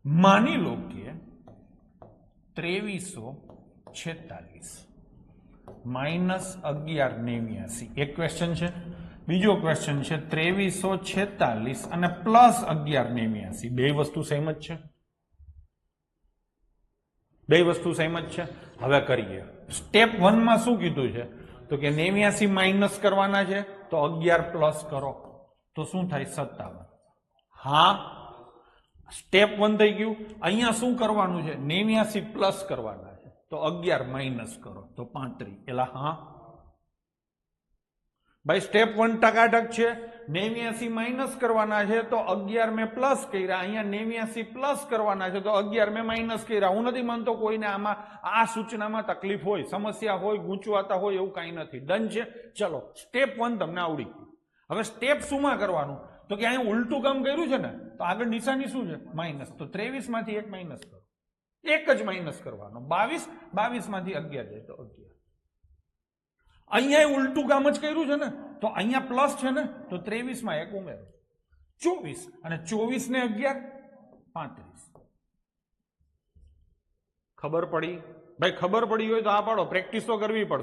માની લો કે 2346 માઇનસ 1189 એક ક્વેશ્ચન છે. બીજો ક્વેશ્ચન છે 2346 અને પ્લસ 1189. બે વસ્તુ સેમ જ છે. બે વસ્તુ સેમ જ છે. હવે કરીએ. સ્ટેપ 1 માં શું કીધું છે તો કે 89 માઇનસ કરવાના છે તો 11 પ્લસ કરો તો શું થાય 57. હા, સ્ટેપ 1 થઈ ગયું. અહીંયા શું કરવાનું છે 89 પ્લસ કરવાના છે તો 11 માઇનસ કરો તો 35. એલા હા ભાઈ, સ્ટેપ 1 ટકાટક છે. 89 માઇનસ કરવાના છે તો 11 મેં પ્લસ કર્યા. અહીંયા 89 પ્લસ કરવાના છે તો 11 મેં માઇનસ કર્યા. હું નથી માનતો કોઈને આમાં આ સૂચનામાં તકલીફ હોય, સમસ્યા હોય, ગૂંચવાતા હોય, એવું કાંઈ નથી. ડન છે. ચલો, સ્ટેપ 1 તમને આવડી ગયું. હવે સ્ટેપ શું માં કરવાનું તો કે અહીંયા ઉલટું કામ કર્યું છે ને તો આગળ નિશાની શું છે માઇનસ. તો 23 માંથી 1 માઇનસ કરો. એક જ માઇનસ કરવાનો. 22 માંથી 11 જાય તો 11. અહીંયા ઉલટું કામ જ કર્યું છે ને તો અહીંયા પ્લસ છે ને તો 23 માં 1 ઉમેરો 24 અને 24 ને 11 35. ખબર પડી ભાઈ? ખબર પડી હોય તો આ પાડો. પ્રેક્ટિસ તો કરવી પડશે.